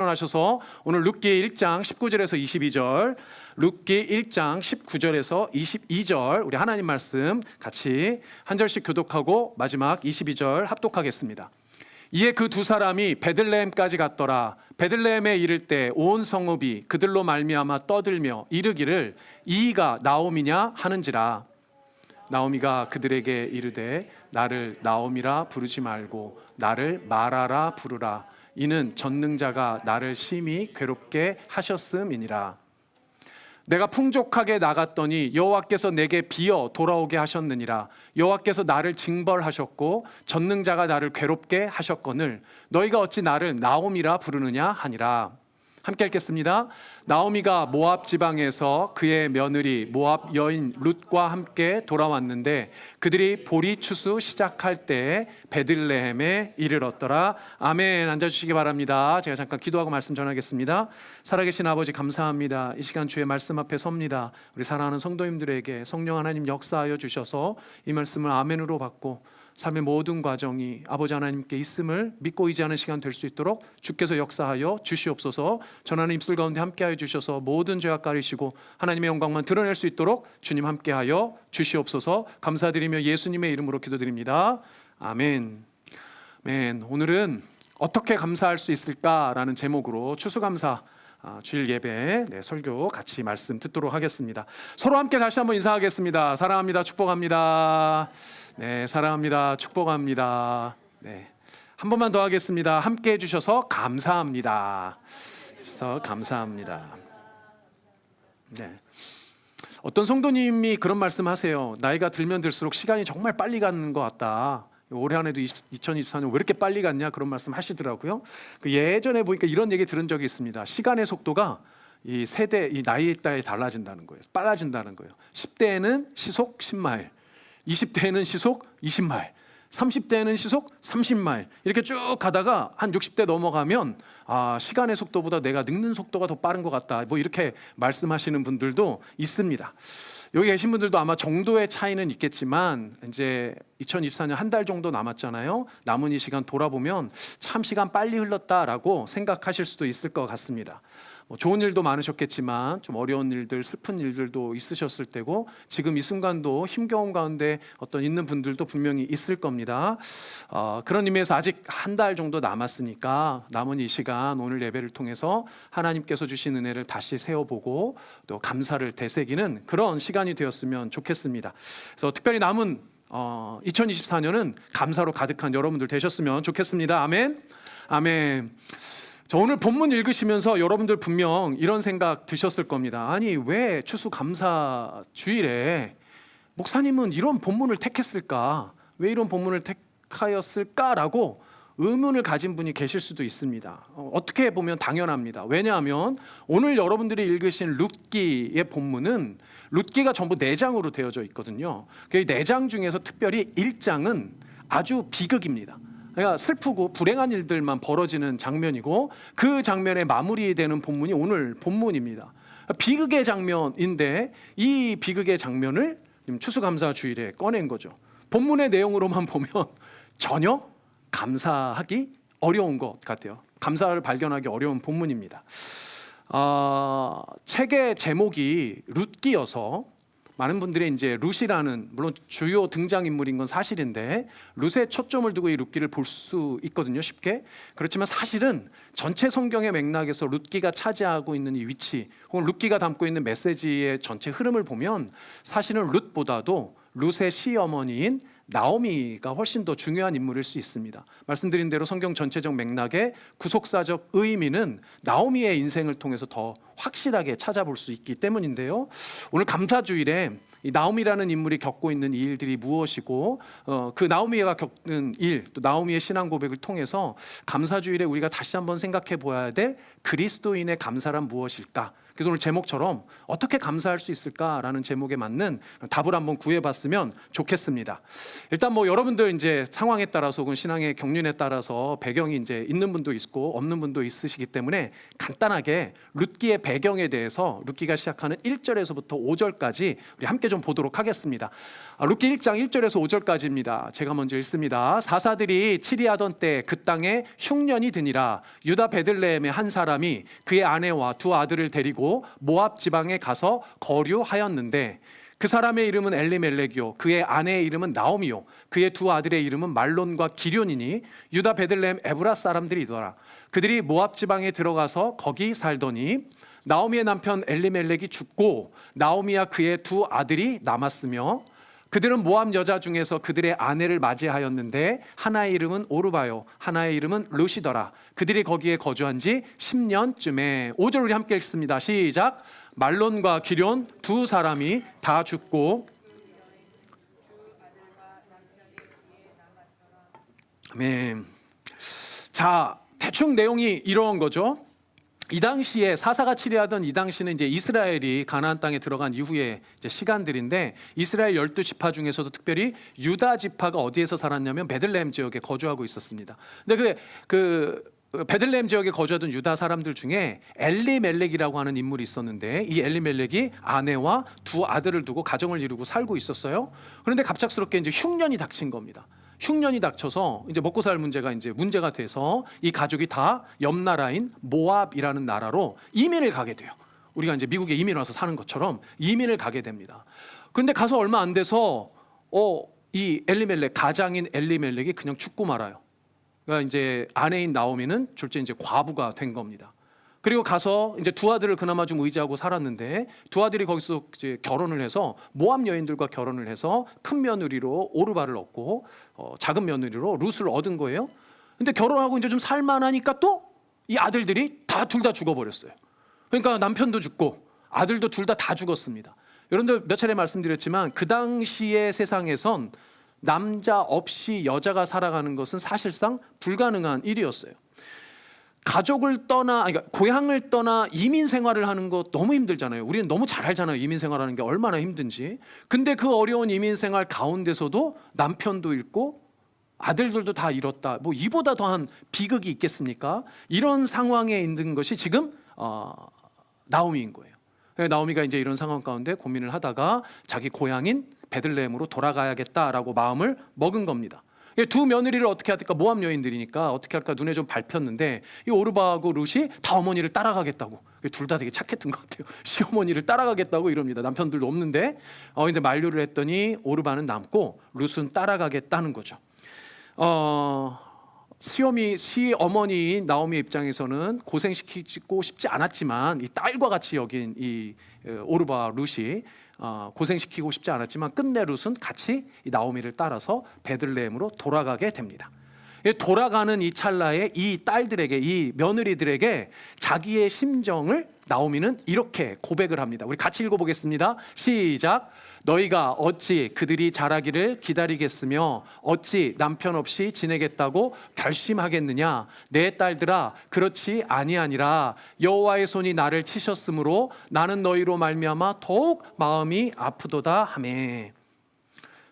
일어나셔서 오늘 룻기 1장 19절에서 22절, 룻기 1장 19절에서 22절 우리 하나님 말씀 같이 한 절씩 교독하고 마지막 22절 합독하겠습니다. 이에 그 두 사람이 베들레헴까지 갔더라. 베들레헴에 이를 때 온 성읍이 그들로 말미암아 떠들며 이르기를 이가 나오미냐 하는지라. 나오미가 그들에게 이르되 나를 나오미라 부르지 말고 나를 마라라 부르라. 이는 전능자가 나를 심히 괴롭게 하셨음이니라. 내가 풍족하게 나갔더니 여호와께서 내게 비어 돌아오게 하셨느니라. 여호와께서 나를 징벌하셨고 전능자가 나를 괴롭게 하셨거늘 너희가 어찌 나를 나오미라 부르느냐 하니라. 함께 읽겠습니다. 나오미가 모압 지방에서 그의 며느리 모압 여인 룻과 함께 돌아왔는데 그들이 보리 추수 시작할 때 베들레헴에 이르렀더라. 아멘. 앉아주시기 바랍니다. 제가 잠깐 기도하고 말씀 전하겠습니다. 살아계신 아버지 감사합니다. 이 시간 주의 말씀 앞에 섭니다. 우리 사랑하는 성도님들에게 성령 하나님 역사하여 주셔서 이 말씀을 아멘으로 받고 삶의 모든 과정이 아버지 하나님께 있음을 믿고 의지하는 시간 될 수 있도록 주께서 역사하여 주시옵소서. 전하는 입술 가운데 함께하여 주셔서 모든 죄악 가리시고 하나님의 영광만 드러낼 수 있도록 주님 함께하여 주시옵소서. 감사드리며 예수님의 이름으로 기도드립니다. 아멘. 아멘. 오늘은 어떻게 감사할 수 있을까라는 제목으로 추수감사 주일 예배 설교 같이 말씀 듣도록 하겠습니다. 서로 함께 다시 한번 인사하겠습니다. 사랑합니다. 축복합니다. 네, 사랑합니다. 축복합니다. 네, 한 번만 더 하겠습니다. 함께 해주셔서 감사합니다. 감사합니다. 네. 어떤 성도님이 그런 말씀하세요. 나이가 들면 들수록 시간이 정말 빨리 가는 것 같다. 올해 한 해도 2024년 왜 이렇게 빨리 갔냐 그런 말씀 하시더라고요. 예전에 보니까 이런 얘기 들은 적이 있습니다. 시간의 속도가 이 세대, 이 나이에 따라 달라진다는 거예요. 빨라진다는 거예요. 10대에는 시속 10마일, 20대에는 시속 20마일, 30대에는 시속 30마일 이렇게 쭉 가다가 한 60대 넘어가면 시간의 속도보다 내가 늙는 속도가 더 빠른 것 같다. 뭐 이렇게 말씀하시는 분들도 있습니다. 여기 계신 분들도 아마 정도의 차이는 있겠지만 이제 2024년 한 달 정도 남았잖아요. 남은 이 시간 돌아보면 참 시간 빨리 흘렀다라고 생각하실 수도 있을 것 같습니다. 좋은 일도 많으셨겠지만 좀 어려운 일들, 슬픈 일들도 있으셨을 때고 지금 이 순간도 힘겨운 가운데 있는 분들도 분명히 있을 겁니다. 그런 의미에서 아직 한 달 정도 남았으니까 남은 이 시간 오늘 예배를 통해서 하나님께서 주신 은혜를 다시 세워보고 또 감사를 되새기는 그런 시간이 되었으면 좋겠습니다. 그래서 특별히 남은 2024년은 감사로 가득한 여러분들 되셨으면 좋겠습니다. 아멘. 아멘. 오늘 본문 읽으시면서 여러분들 분명 이런 생각 드셨을 겁니다. 아니 왜 추수감사 주일에 목사님은 이런 본문을 택했을까? 왜 이런 본문을 택하였을까라고 의문을 가진 분이 계실 수도 있습니다. 어떻게 보면 당연합니다. 왜냐하면 오늘 여러분들이 읽으신 룻기의 본문은 룻기가 전부 4장으로 되어져 있거든요. 그 4장 중에서 특별히 1장은 아주 비극입니다. 그러니까 슬프고 불행한 일들만 벌어지는 장면이고 그 장면에 마무리되는 본문이 오늘 본문입니다. 비극의 장면인데 이 비극의 장면을 추수감사 주일에 꺼낸 거죠. 본문의 내용으로만 보면 전혀 감사하기 어려운 것 같아요. 감사를 발견하기 어려운 본문입니다. 책의 제목이 룻기여서 많은 분들이 이제 룻이라는 물론 주요 등장인물인 건 사실인데 룻에 초점을 두고 이 룻기를 볼 수 있거든요, 쉽게. 그렇지만 사실은 전체 성경의 맥락에서 룻기가 차지하고 있는 이 위치 혹은 룻기가 담고 있는 메시지의 전체 흐름을 보면 사실은 룻보다도 룻의 시어머니인 나오미가 훨씬 더 중요한 인물일 수 있습니다. 말씀드린 대로 성경 전체적 맥락의 구속사적 의미는 나오미의 인생을 통해서 더 확실하게 찾아볼 수 있기 때문인데요. 오늘 감사주일에 이 나오미라는 인물이 겪고 있는 이 일들이 무엇이고 그 나오미가 겪는 일, 또 나오미의 신앙 고백을 통해서 감사주일에 우리가 다시 한번 생각해 보아야 될 그리스도인의 감사란 무엇일까? 그래서 오늘 제목처럼 어떻게 감사할 수 있을까라는 제목에 맞는 답을 한번 구해봤으면 좋겠습니다. 일단 뭐 여러분들 이제 상황에 따라서 혹은 신앙의 경륜에 따라서 배경이 이제 있는 분도 있고 없는 분도 있으시기 때문에 간단하게 룻기의 배경에 대해서 룻기가 시작하는 1절에서부터 5절까지 우리 함께 좀 보도록 하겠습니다. 룻기 1장 1절에서 5절까지입니다. 제가 먼저 읽습니다. 사사들이 치리하던 때 그 땅에 흉년이 드니라. 유다 베들레헴의 한 사람이 그의 아내와 두 아들을 데리고 모압 지방에 가서 거류하였는데 그 사람의 이름은 엘리멜렉이요 그의 아내의 이름은 나오미요 그의 두 아들의 이름은 말론과 기럐이니 유다 베들레헴 에브라 사람들이더라. 그들이 모압 지방에 들어가서 거기 살더니 나오미의 남편 엘리멜렉이 죽고 나오미와 그의 두 아들이 남았으며 그들은 모압 여자 중에서 그들의 아내를 맞이하였는데 하나의 이름은 오르바요 하나의 이름은 룻이더라. 그들이 거기에 거주한 지 10년쯤에 5절 우리 함께 읽습니다. 시작. 말론과 기럐 두 사람이 다 죽고 아멘. 자, 대충 내용이 이런 거죠. 이 당시에 사사가 치리하던 이 당시는 이제 이스라엘이 가나안 땅에 들어간 이후의 이제 시간들인데 이스라엘 12지파 중에서도 특별히 유다 지파가 어디에서 살았냐면 베들레헴 지역에 거주하고 있었습니다. 근데 그 베들레헴 지역에 거주하던 유다 사람들 중에 엘리멜렉이라고 하는 인물이 있었는데 이 엘리멜렉이 아내와 두 아들을 두고 가정을 이루고 살고 있었어요. 그런데 갑작스럽게 이제 흉년이 닥친 겁니다. 흉년이 닥쳐서 이제 먹고 살 문제가 돼서 이 가족이 다 옆 나라인 모압이라는 나라로 이민을 가게 돼요. 우리가 이제 미국에 이민 와서 사는 것처럼 이민을 가게 됩니다. 그런데 가서 얼마 안 돼서 이 엘리멜렉 가장인 엘리멜렉이 그냥 죽고 말아요. 그러니까 이제 아내인 나오미는 졸제 이제 과부가 된 겁니다. 그리고 가서 이제 두 아들을 그나마 좀 의지하고 살았는데 두 아들이 거기서 이제 결혼을 해서 모압 여인들과 결혼을 해서 큰 며느리로 오르바를 얻고 작은 며느리로 룻을 얻은 거예요. 근데 결혼하고 이제 좀 살만하니까 또 이 아들들이 둘 다 죽어버렸어요. 그러니까 남편도 죽고 아들도 둘 다 죽었습니다. 여러분들 몇 차례 말씀드렸지만 그 당시의 세상에선 남자 없이 여자가 살아가는 것은 사실상 불가능한 일이었어요. 가족을 떠나, 그러니까 고향을 떠나 이민 생활을 하는 거 너무 힘들잖아요. 우리는 너무 잘 알잖아요. 이민 생활하는 게 얼마나 힘든지. 근데 그 어려운 이민 생활 가운데서도 남편도 잃고 아들들도 다 잃었다. 뭐 이보다 더한 비극이 있겠습니까? 이런 상황에 있는 것이 지금 나오미인 거예요. 나오미가 이제 이런 상황 가운데 고민을 하다가 자기 고향인 베들레헴으로 돌아가야겠다라고 마음을 먹은 겁니다. 두 며느리를 어떻게 할까? 모압 여인들이니까 어떻게 할까 눈에 좀 밟혔는데 이 오르바하고 룻이 다 어머니를 따라가겠다고. 둘 다 되게 착했던 것 같아요. 시어머니를 따라가겠다고 이럽니다. 남편들도 없는데 이제 만류를 했더니 오르바는 남고 룻은 따라가겠다는 거죠. 시어머니인 나오미의 입장에서는 고생시키고 싶지 않았지만 이 딸과 같이 여긴 이 오르바 룻이 고생시키고 싶지 않았지만 끝내 룻은 같이 이 나오미를 따라서 베들레헴으로 돌아가게 됩니다. 돌아가는 이 찰나에 이 딸들에게, 이 며느리들에게 자기의 심정을 나오미는 이렇게 고백을 합니다. 우리 같이 읽어보겠습니다. 시작. 너희가 어찌 그들이 자라기를 기다리겠으며 어찌 남편 없이 지내겠다고 결심하겠느냐. 내 딸들아 그렇지 아니하니라. 여호와의 손이 나를 치셨으므로 나는 너희로 말미암아 더욱 마음이 아프도다 하매.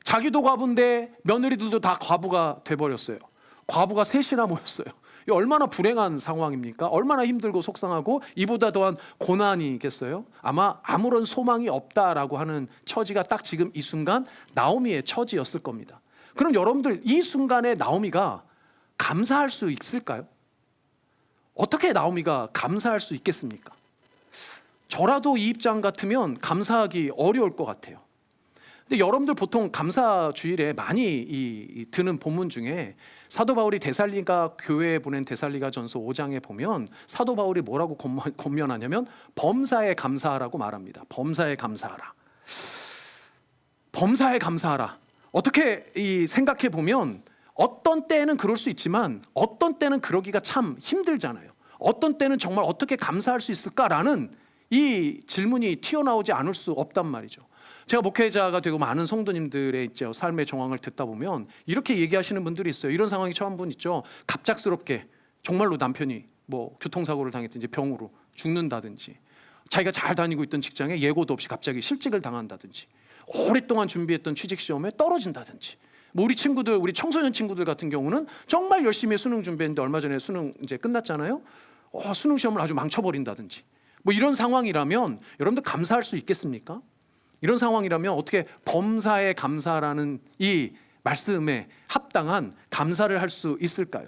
자기도 과부인데 며느리들도 다 과부가 돼버렸어요. 과부가 셋이나 모였어요. 얼마나 불행한 상황입니까? 얼마나 힘들고 속상하고 이보다 더한 고난이겠어요? 아마 아무런 소망이 없다라고 하는 처지가 딱 지금 이 순간 나오미의 처지였을 겁니다. 그럼 여러분들 이 순간에 나오미가 감사할 수 있을까요? 어떻게 나오미가 감사할 수 있겠습니까? 저라도 이 입장 같으면 감사하기 어려울 것 같아요. 근데 여러분들 보통 감사 주일에 많이 드는 본문 중에 사도 바울이 데살리가 교회에 보낸 데살리가 전서 5장에 보면 사도 바울이 뭐라고 권면하냐면 범사에 감사하라고 말합니다. 범사에 감사하라. 범사에 감사하라. 어떻게 생각해 보면 어떤 때는 그럴 수 있지만 어떤 때는 그러기가 참 힘들잖아요. 어떤 때는 정말 어떻게 감사할 수 있을까라는 이 질문이 튀어나오지 않을 수 없단 말이죠. 제가 목회자가 되고 많은 성도님들의 삶의 정황을 듣다 보면 이렇게 얘기하시는 분들이 있어요. 이런 상황이 처음 분 있죠. 갑작스럽게 정말로 남편이 뭐 교통사고를 당했든지 병으로 죽는다든지 자기가 잘 다니고 있던 직장에 예고도 없이 갑자기 실직을 당한다든지, 오랫동안 준비했던 취직 시험에 떨어진다든지, 뭐 우리 친구들, 우리 청소년 친구들 같은 경우는 정말 열심히 수능 준비했는데 얼마 전에 수능 이제 끝났잖아요. 수능 시험을 아주 망쳐버린다든지, 뭐 이런 상황이라면 여러분들 감사할 수 있겠습니까? 이런 상황이라면 어떻게 범사에 감사라는 이 말씀에 합당한 감사를 할 수 있을까요?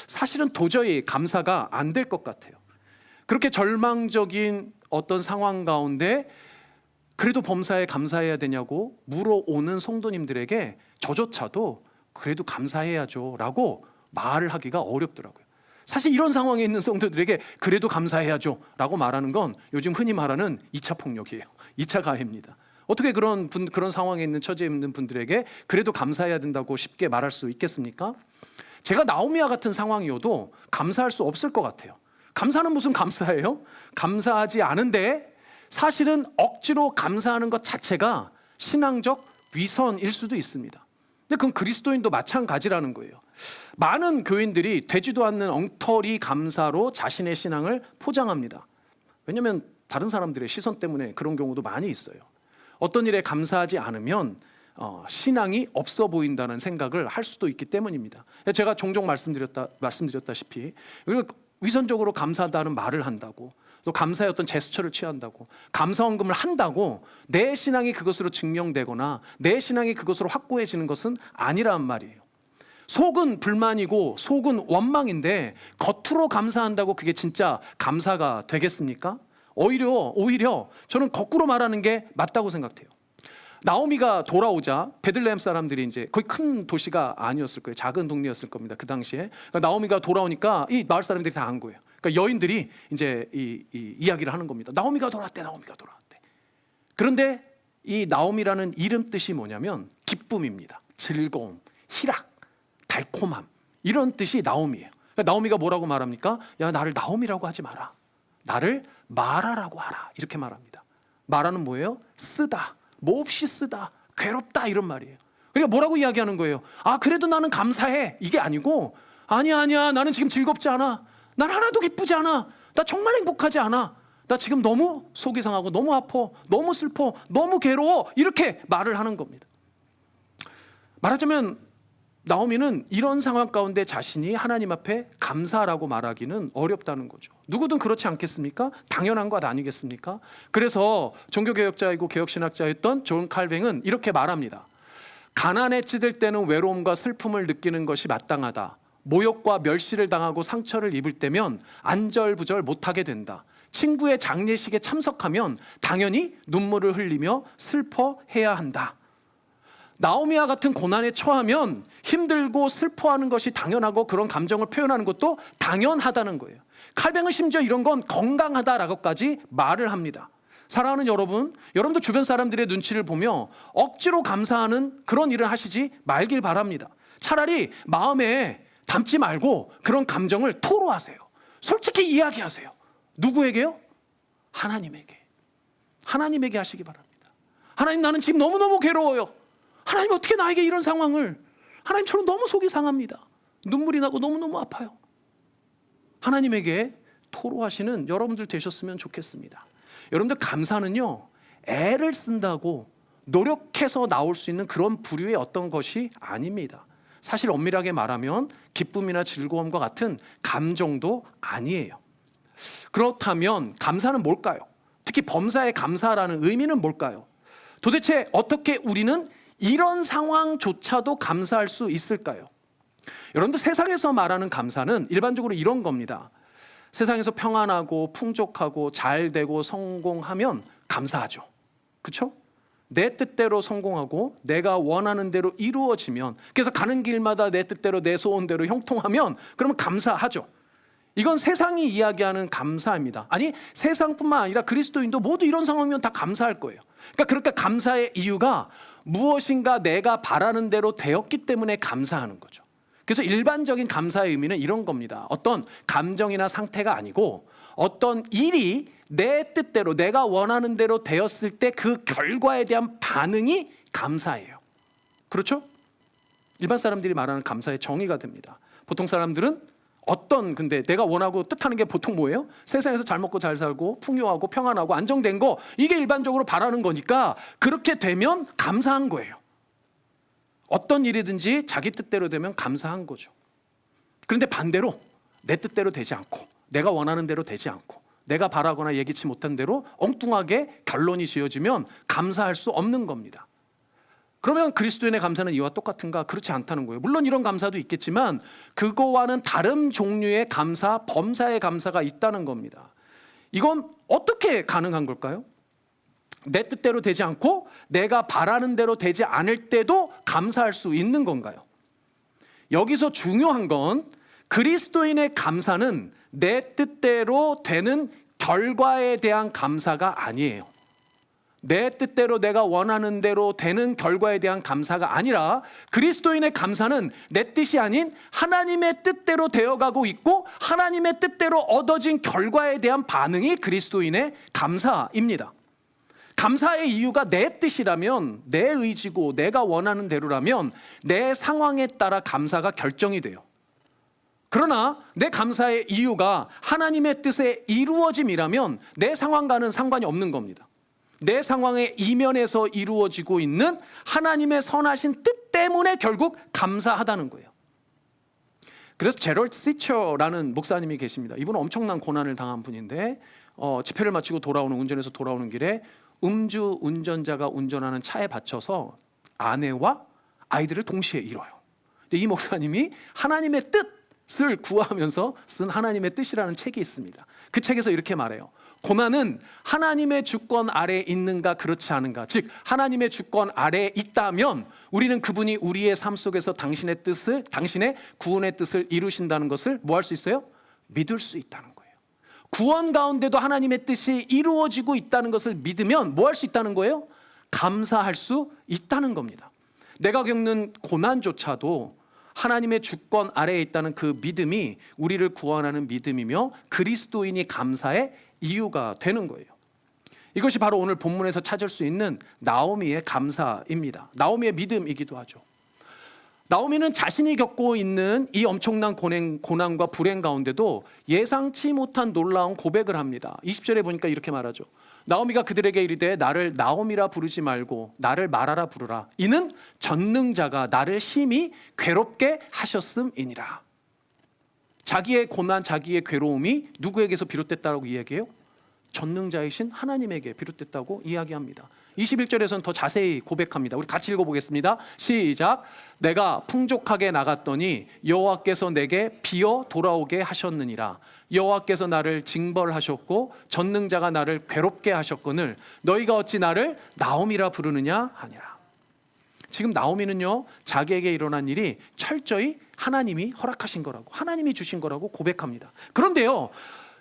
사실은 도저히 감사가 안 될 것 같아요. 그렇게 절망적인 어떤 상황 가운데 그래도 범사에 감사해야 되냐고 물어오는 성도님들에게 저조차도 그래도 감사해야죠 라고 말을 하기가 어렵더라고요. 사실 이런 상황에 있는 성도들에게 그래도 감사해야죠 라고 말하는 건 요즘 흔히 말하는 2차 폭력이에요. 2차 가해입니다. 어떻게 그런 상황에 있는 처지에 있는 분들에게 그래도 감사해야 된다고 쉽게 말할 수 있겠습니까? 제가 나오미와 같은 상황이어도 감사할 수 없을 것 같아요. 감사는 무슨 감사예요? 감사하지 않은데 사실은 억지로 감사하는 것 자체가 신앙적 위선일 수도 있습니다. 근데 그건 그리스도인도 마찬가지라는 거예요. 많은 교인들이 되지도 않는 엉터리 감사로 자신의 신앙을 포장합니다. 왜냐하면 다른 사람들의 시선 때문에 그런 경우도 많이 있어요. 어떤 일에 감사하지 않으면 신앙이 없어 보인다는 생각을 할 수도 있기 때문입니다. 제가 종종 말씀드렸다시피 위선적으로 감사하다는 말을 한다고, 또 감사의 어떤 제스처를 취한다고, 감사헌금을 한다고 내 신앙이 그것으로 증명되거나 내 신앙이 그것으로 확고해지는 것은 아니란 말이에요. 속은 불만이고 속은 원망인데 겉으로 감사한다고 그게 진짜 감사가 되겠습니까? 오히려 저는 거꾸로 말하는 게 맞다고 생각해요. 나오미가 돌아오자 베들레헴 사람들이 이제 거의 큰 도시가 아니었을 거예요. 작은 동네였을 겁니다. 그 당시에. 그러니까 나오미가 돌아오니까 이 마을 사람들이 다 안 거예요. 그러니까 여인들이 이제 이 이야기를 하는 겁니다. 나오미가 돌아왔대. 그런데 이 나오미라는 이름 뜻이 뭐냐면 기쁨입니다. 즐거움, 희락, 달콤함, 이런 뜻이 나오미예요. 그러니까 나오미가 뭐라고 말합니까? 야, 나를 나오미라고 하지 마라. 나를 마라라고 하라. 이렇게 말합니다. 마라는 뭐예요? 쓰다, 몹시 쓰다, 괴롭다, 이런 말이에요. 그러니까 뭐라고 이야기하는 거예요? 그래도 나는 감사해. 이게 아니고 아니야, 나는 지금 즐겁지 않아. 난 하나도 기쁘지 않아. 나 정말 행복하지 않아. 나 지금 너무 속이 상하고 너무 아파, 너무 슬퍼, 너무 괴로워. 이렇게 말을 하는 겁니다. 말하자면 나오미는 이런 상황 가운데 자신이 하나님 앞에 감사라고 말하기는 어렵다는 거죠. 누구든 그렇지 않겠습니까? 당연한 것 아니겠습니까? 그래서 종교개혁자이고 개혁신학자였던 존 칼뱅은 이렇게 말합니다. 가난에 찌들 때는 외로움과 슬픔을 느끼는 것이 마땅하다. 모욕과 멸시를 당하고 상처를 입을 때면 안절부절 못하게 된다. 친구의 장례식에 참석하면 당연히 눈물을 흘리며 슬퍼해야 한다. 나오미와 같은 고난에 처하면 힘들고 슬퍼하는 것이 당연하고 그런 감정을 표현하는 것도 당연하다는 거예요. 칼뱅은 심지어 이런 건 건강하다라고까지 말을 합니다. 사랑하는 여러분, 여러분도 주변 사람들의 눈치를 보며 억지로 감사하는 그런 일을 하시지 말길 바랍니다. 차라리 마음에 담지 말고 그런 감정을 토로하세요. 솔직히 이야기하세요. 누구에게요? 하나님에게 하시기 바랍니다. 하나님, 나는 지금 너무너무 괴로워요. 하나님, 어떻게 나에게 이런 상황을, 하나님, 저는 너무 속이 상합니다. 눈물이 나고 너무너무 아파요. 하나님에게 토로하시는 여러분들 되셨으면 좋겠습니다. 여러분들, 감사는요, 애를 쓴다고 노력해서 나올 수 있는 그런 부류의 어떤 것이 아닙니다. 사실 엄밀하게 말하면 기쁨이나 즐거움과 같은 감정도 아니에요. 그렇다면 감사는 뭘까요? 특히 범사에 감사라는 의미는 뭘까요? 도대체 어떻게 우리는 이런 상황조차도 감사할 수 있을까요? 여러분들, 세상에서 말하는 감사는 일반적으로 이런 겁니다. 세상에서 평안하고 풍족하고 잘 되고 성공하면 감사하죠. 그렇죠? 내 뜻대로 성공하고 내가 원하는 대로 이루어지면, 그래서 가는 길마다 내 뜻대로 내 소원대로 형통하면 그러면 감사하죠. 이건 세상이 이야기하는 감사입니다. 아니, 세상뿐만 아니라 그리스도인도 모두 이런 상황이면 다 감사할 거예요. 그러니까 감사의 이유가 무엇인가 내가 바라는 대로 되었기 때문에 감사하는 거죠. 그래서 일반적인 감사의 의미는 이런 겁니다. 어떤 감정이나 상태가 아니고 어떤 일이 내 뜻대로 내가 원하는 대로 되었을 때 그 결과에 대한 반응이 감사예요. 그렇죠? 일반 사람들이 말하는 감사의 정의가 됩니다. 보통 사람들은 근데 내가 원하고 뜻하는 게 보통 뭐예요? 세상에서 잘 먹고 잘 살고 풍요하고 평안하고 안정된 거, 이게 일반적으로 바라는 거니까 그렇게 되면 감사한 거예요. 어떤 일이든지 자기 뜻대로 되면 감사한 거죠. 그런데 반대로 내 뜻대로 되지 않고 내가 원하는 대로 되지 않고 내가 바라거나 예기치 못한 대로 엉뚱하게 결론이 지어지면 감사할 수 없는 겁니다. 그러면 그리스도인의 감사는 이와 똑같은가? 그렇지 않다는 거예요. 물론 이런 감사도 있겠지만 그거와는 다른 종류의 감사, 범사의 감사가 있다는 겁니다. 이건 어떻게 가능한 걸까요? 내 뜻대로 되지 않고 내가 바라는 대로 되지 않을 때도 감사할 수 있는 건가요? 여기서 중요한 건 그리스도인의 감사는 내 뜻대로 되는 결과에 대한 감사가 아니에요. 내 뜻대로 내가 원하는 대로 되는 결과에 대한 감사가 아니라 그리스도인의 감사는 내 뜻이 아닌 하나님의 뜻대로 되어가고 있고 하나님의 뜻대로 얻어진 결과에 대한 반응이 그리스도인의 감사입니다. 감사의 이유가 내 뜻이라면, 내 의지고 내가 원하는 대로라면 내 상황에 따라 감사가 결정이 돼요. 그러나 내 감사의 이유가 하나님의 뜻의 이루어짐이라면 내 상황과는 상관이 없는 겁니다. 내 상황의 이면에서 이루어지고 있는 하나님의 선하신 뜻 때문에 결국 감사하다는 거예요. 그래서 제럴드 시처라는 목사님이 계십니다. 이분은 엄청난 고난을 당한 분인데 집회를 마치고 운전해서 돌아오는 길에 음주 운전자가 운전하는 차에 받쳐서 아내와 아이들을 동시에 잃어요. 근데 이 목사님이 하나님의 뜻을 구하면서 쓴 하나님의 뜻이라는 책이 있습니다. 그 책에서 이렇게 말해요. 고난은 하나님의 주권 아래에 있는가 그렇지 않은가, 즉 하나님의 주권 아래에 있다면 우리는 그분이 우리의 삶 속에서 당신의 구원의 뜻을 이루신다는 것을 뭐 할 수 있어요? 믿을 수 있다는 거예요. 구원 가운데도 하나님의 뜻이 이루어지고 있다는 것을 믿으면 뭐 할 수 있다는 거예요? 감사할 수 있다는 겁니다. 내가 겪는 고난조차도 하나님의 주권 아래에 있다는 그 믿음이 우리를 구원하는 믿음이며 그리스도인이 감사의 이유가 되는 거예요. 이것이 바로 오늘 본문에서 찾을 수 있는 나오미의 감사입니다. 나오미의 믿음이기도 하죠. 나오미는 자신이 겪고 있는 이 엄청난 고난과 불행 가운데도 예상치 못한 놀라운 고백을 합니다. 20절에 보니까 이렇게 말하죠. 나오미가 그들에게 이르되 나를 나오미라 부르지 말고 나를 마라라 부르라. 이는 전능자가 나를 심히 괴롭게 하셨음이니라. 자기의 고난, 자기의 괴로움이 누구에게서 비롯됐다고 이야기해요? 전능자이신 하나님에게 비롯됐다고 이야기합니다. 21절에서는 더 자세히 고백합니다. 우리 같이 읽어보겠습니다. 시작. 내가 풍족하게 나갔더니 여호와께서 내게 비어 돌아오게 하셨느니라. 여호와께서 나를 징벌하셨고 전능자가 나를 괴롭게 하셨거늘 너희가 어찌 나를 나오미라 부르느냐 하니라. 지금 나오미는요, 자기에게 일어난 일이 철저히 하나님이 허락하신 거라고, 하나님이 주신 거라고 고백합니다. 그런데요,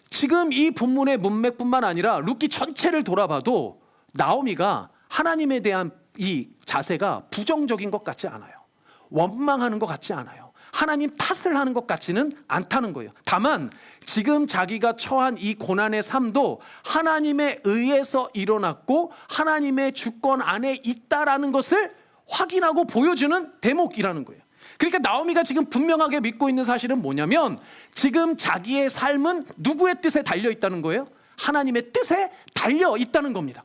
지금 이 본문의 문맥뿐만 아니라 룻기 전체를 돌아봐도 나오미가 하나님에 대한 이 자세가 부정적인 것 같지 않아요. 원망하는 것 같지 않아요. 하나님 탓을 하는 것 같지는 않다는 거예요. 다만 지금 자기가 처한 이 고난의 삶도 하나님에 의해서 일어났고 하나님의 주권 안에 있다라는 것을 확인하고 보여주는 대목이라는 거예요. 그러니까 나오미가 지금 분명하게 믿고 있는 사실은 뭐냐면 지금 자기의 삶은 누구의 뜻에 달려 있다는 거예요? 하나님의 뜻에 달려 있다는 겁니다.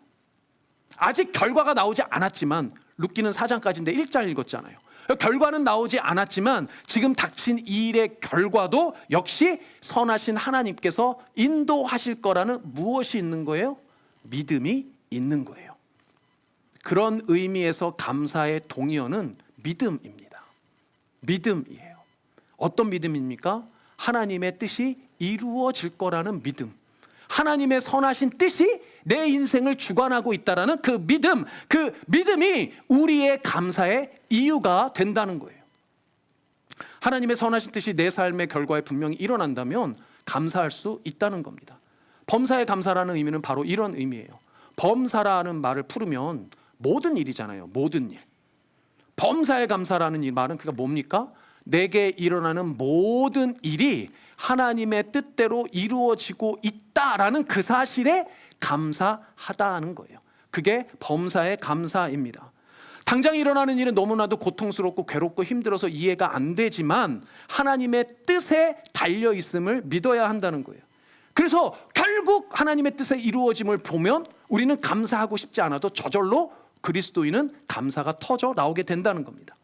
아직 결과가 나오지 않았지만, 룻기는 4장까지인데 1장 읽었잖아요. 결과는 나오지 않았지만 지금 닥친 이 일의 결과도 역시 선하신 하나님께서 인도하실 거라는 무엇이 있는 거예요? 믿음이 있는 거예요. 그런 의미에서 감사의 동의어는 믿음입니다. 믿음이에요. 어떤 믿음입니까? 하나님의 뜻이 이루어질 거라는 믿음. 하나님의 선하신 뜻이 내 인생을 주관하고 있다라는 그 믿음이 우리의 감사의 이유가 된다는 거예요. 하나님의 선하신 뜻이 내 삶의 결과에 분명히 일어난다면 감사할 수 있다는 겁니다. 범사의 감사라는 의미는 바로 이런 의미예요. 범사라는 말을 풀으면 모든 일이잖아요. 모든 일. 범사의 감사라는 이 말은 그러니까 뭡니까? 내게 일어나는 모든 일이 하나님의 뜻대로 이루어지고 있다라는 그 사실에 감사하다는 거예요. 그게 범사의 감사입니다. 당장 일어나는 일은 너무나도 고통스럽고 괴롭고 힘들어서 이해가 안 되지만 하나님의 뜻에 달려 있음을 믿어야 한다는 거예요. 그래서 결국 하나님의 뜻의 이루어짐을 보면 우리는 감사하고 싶지 않아도 저절로 그리스도인은 감사가 터져 나오게 된다는 겁니다.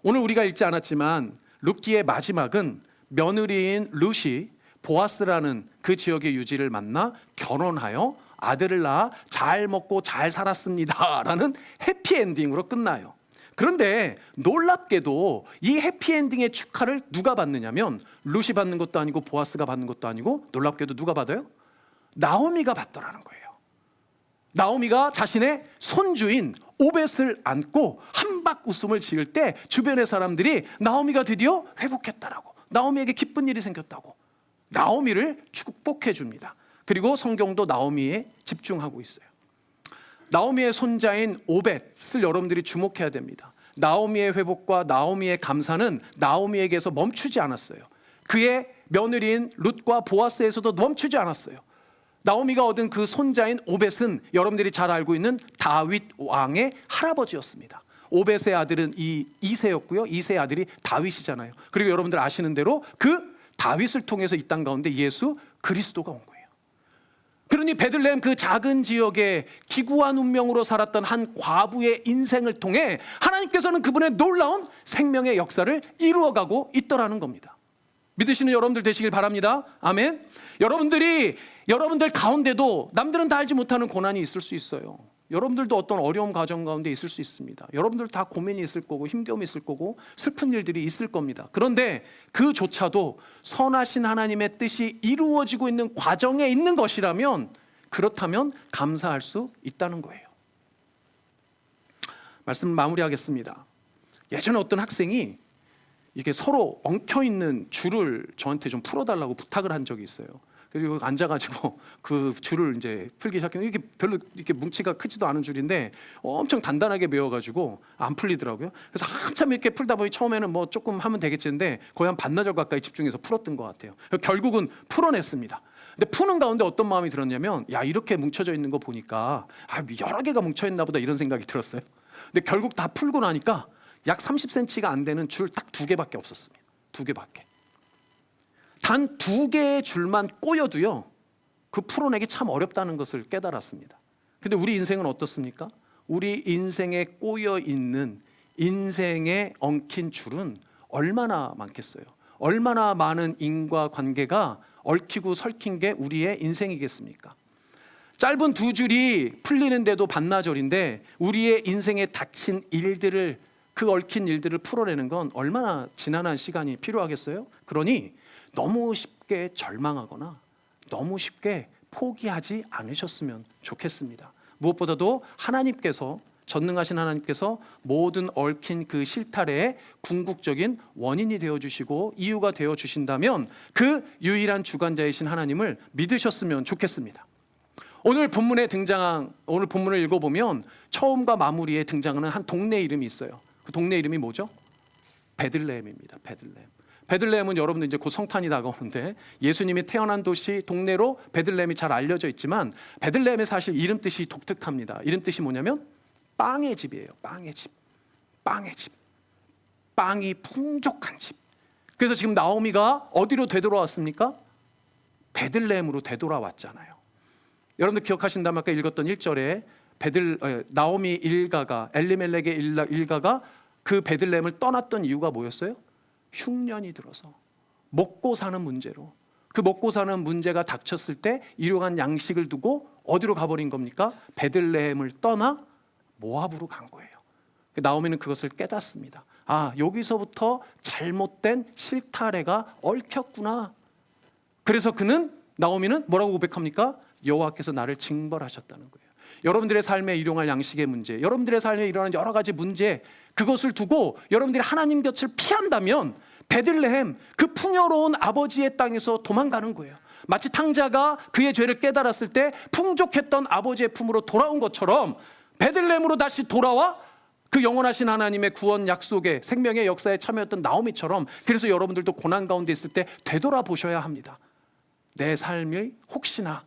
오늘 우리가 읽지 않았지만 룻기의 마지막은 며느리인 룻이 보아스라는 그 지역의 유지를 만나 결혼하여 아들을 낳아 잘 먹고 잘 살았습니다 라는 해피엔딩으로 끝나요. 그런데 놀랍게도 이 해피엔딩의 축하를 누가 받느냐면 룻이 받는 것도 아니고 보아스가 받는 것도 아니고 놀랍게도 누가 받아요? 나오미가 받더라는 거예요. 나오미가 자신의 손주인 오벳을 안고 한박 웃음을 지을 때 주변의 사람들이 나오미가 드디어 회복했다라고, 나오미에게 기쁜 일이 생겼다고 나오미를 축복해 줍니다. 그리고 성경도 나오미에 집중하고 있어요. 나오미의 손자인 오벳을 여러분들이 주목해야 됩니다. 나오미의 회복과 나오미의 감사는 나오미에게서 멈추지 않았어요. 그의 며느리인 룻과 보아스에서도 멈추지 않았어요. 나오미가 얻은 그 손자인 오벳은 여러분들이 잘 알고 있는 다윗 왕의 할아버지였습니다. 오벳의 아들은 이새였고요. 이새의 아들이 다윗이잖아요. 그리고 여러분들 아시는 대로 그 다윗을 통해서 이 땅 가운데 예수 그리스도가 온 거예요. 그러니 베들레헴 그 작은 지역에 기구한 운명으로 살았던 한 과부의 인생을 통해 하나님께서는 그분의 놀라운 생명의 역사를 이루어가고 있더라는 겁니다. 믿으시는 여러분들 되시길 바랍니다. 아멘. 여러분들 가운데도 남들은 다 알지 못하는 고난이 있을 수 있어요. 여러분들도 어떤 어려운 과정 가운데 있을 수 있습니다. 여러분들 다 고민이 있을 거고 힘겨움이 있을 거고 슬픈 일들이 있을 겁니다. 그런데 그조차도 선하신 하나님의 뜻이 이루어지고 있는 과정에 있는 것이라면, 그렇다면 감사할 수 있다는 거예요. 말씀 마무리하겠습니다. 예전에 어떤 학생이 이게 서로 엉켜있는 줄을 저한테 좀 풀어달라고 부탁을 한 적이 있어요. 그리고 앉아가지고 그 줄을 이제 풀기 시작했는데 이게 별로 이렇게 뭉치가 크지도 않은 줄인데 엄청 단단하게 매워가지고 안 풀리더라고요. 그래서 한참 이렇게 풀다 보니 처음에는 뭐 조금 하면 되겠지인데 거의 한 반나절 가까이 집중해서 풀었던 것 같아요. 결국은 풀어냈습니다. 근데 푸는 가운데 어떤 마음이 들었냐면, 야, 이렇게 뭉쳐져 있는 거 보니까 여러 개가 뭉쳐있나 보다 이런 생각이 들었어요. 근데 결국 다 풀고 나니까 약 30cm가 안 되는 줄 딱 2개밖에 없었습니다. 2개밖에. 단 2개의 줄만 꼬여도요, 그 풀어내기 참 어렵다는 것을 깨달았습니다. 근데 우리 인생은 어떻습니까? 우리 인생에 꼬여 있는 인생에 엉킨 줄은 얼마나 많겠어요? 얼마나 많은 인과관계가 얽히고 설킨 게 우리의 인생이겠습니까? 짧은 2줄이 풀리는데도 반나절인데 우리의 인생에 닥친 일들을, 그 얽힌 일들을 풀어내는 건 얼마나 지난한 시간이 필요하겠어요? 그러니 너무 쉽게 절망하거나 너무 쉽게 포기하지 않으셨으면 좋겠습니다. 무엇보다도 하나님께서, 전능하신 하나님께서 모든 얽힌 그 실타래의 궁극적인 원인이 되어주시고 이유가 되어주신다면 그 유일한 주관자이신 하나님을 믿으셨으면 좋겠습니다. 오늘 본문을 읽어보면 처음과 마무리에 등장하는 한 동네 이름이 있어요. 그 동네 이름이 뭐죠? 베들레헴입니다. 베들레헴은 여러분들 이제 곧 성탄이 다가오는데 예수님이 태어난 도시 동네로 베들레헴이 잘 알려져 있지만 베들레헴의 사실 이름 뜻이 독특합니다. 이름 뜻이 뭐냐면 빵의 집이에요. 빵의 집. 빵이 풍족한 집. 그래서 지금 나오미가 어디로 되돌아왔습니까? 베들레헴으로 되돌아왔잖아요. 여러분들 기억하신다면 아까 읽었던 1절에 나오미 일가가, 엘리멜렉의 일가가 그 베들레헴을 떠났던 이유가 뭐였어요? 흉년이 들어서 먹고 사는 문제로, 그 먹고 사는 문제가 닥쳤을 때 일용한 양식을 두고 어디로 가버린 겁니까? 베들레헴을 떠나 모압으로 간 거예요. 나오미는 그것을 깨닫습니다. 여기서부터 잘못된 실타래가 얽혔구나. 그래서 나오미는 뭐라고 고백합니까? 여호와께서 나를 징벌하셨다는 거예요. 여러분들의 삶에 일용할 양식의 문제, 여러분들의 삶에 일어나는 여러 가지 문제, 그것을 두고 여러분들이 하나님 곁을 피한다면 베들레헴, 그 풍요로운 아버지의 땅에서 도망가는 거예요. 마치 탕자가 그의 죄를 깨달았을 때 풍족했던 아버지의 품으로 돌아온 것처럼 베들레헴으로 다시 돌아와 그 영원하신 하나님의 구원 약속의 생명의 역사에 참여했던 나오미처럼, 그래서 여러분들도 고난 가운데 있을 때 되돌아보셔야 합니다. 내 삶이 혹시나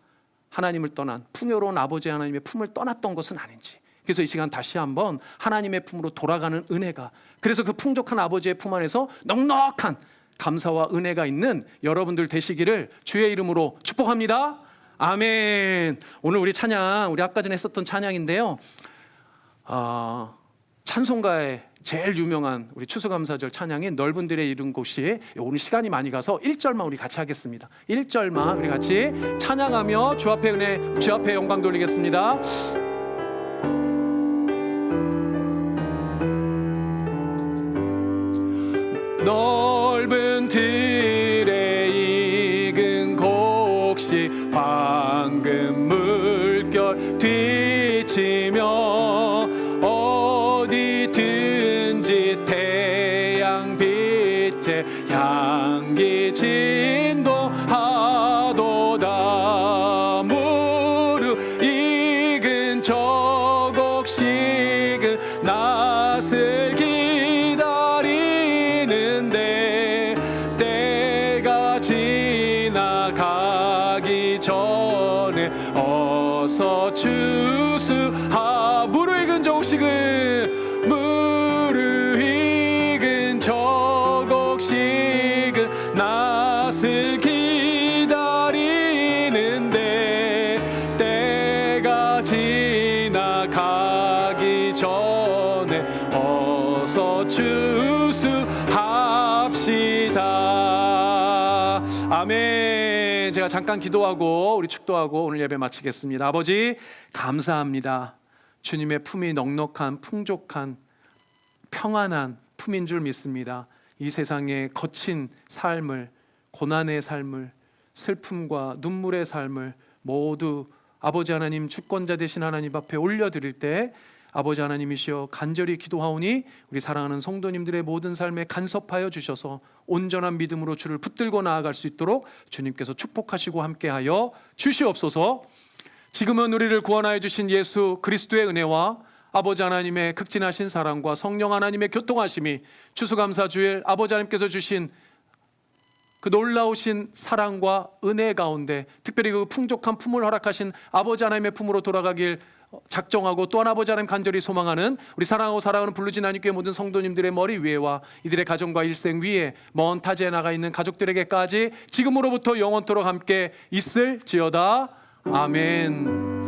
하나님을 떠난 풍요로운 아버지 하나님의 품을 떠났던 것은 아닌지, 그래서 이 시간 다시 한번 하나님의 품으로 돌아가는 은혜가, 그래서 그 풍족한 아버지의 품 안에서 넉넉한 감사와 은혜가 있는 여러분들 되시기를 주의 이름으로 축복합니다. 아멘. 오늘 우리 찬양, 우리 아까 전에 했었던 찬양인데요, 찬송가의 제일 유명한 우리 추수감사절 찬양인 넓은 들의 이른 곳이, 오늘 시간이 많이 가서 1절만 우리 같이 하겠습니다. 1절만 우리 같이 찬양하며 주 앞에 은혜, 주 앞에 영광 돌리겠습니다. 넓은 들의 익은 곡식 황금 물결 뒤치며 어디든지 태양 빛에 향기 진동하도다. 무르 익은 저 곡식은 낫을 기다리는데 때가 지나가기 전에 어서 추수하. 무르익은 저 곡식은, 무르익은 저 곡식은 낫을 기다리는데 때가 지나가기 전에 어서 추수합시다. 아멘. 제가 잠깐 기도하고 우리 축도하고 오늘 예배 마치겠습니다. 아버지, 감사합니다. 주님의 품이 넉넉한, 풍족한, 평안한 품인 줄 믿습니다. 이 세상의 거친 삶을, 고난의 삶을, 슬픔과 눈물의 삶을 모두 아버지 하나님, 주권자 되신 하나님 앞에 올려드릴 때 아버지 하나님이시여 간절히 기도하오니 우리 사랑하는 성도님들의 모든 삶에 간섭하여 주셔서 온전한 믿음으로 주를 붙들고 나아갈 수 있도록 주님께서 축복하시고 함께하여 주시옵소서. 지금은 우리를 구원하여 주신 예수 그리스도의 은혜와 아버지 하나님의 극진하신 사랑과 성령 하나님의 교통하심이 추수감사주일 아버지 하나님께서 주신 그 놀라우신 사랑과 은혜 가운데, 특별히 그 풍족한 품을 허락하신 아버지 하나님의 품으로 돌아가길 작정하고 또한 아버지 하나님 간절히 소망하는 우리 사랑하고 사랑하는 블루진 한인교회 모든 성도님들의 머리 위에와 이들의 가정과 일생 위에 먼 타지에 나가 있는 가족들에게까지 지금으로부터 영원토록 함께 있을지어다. 아멘.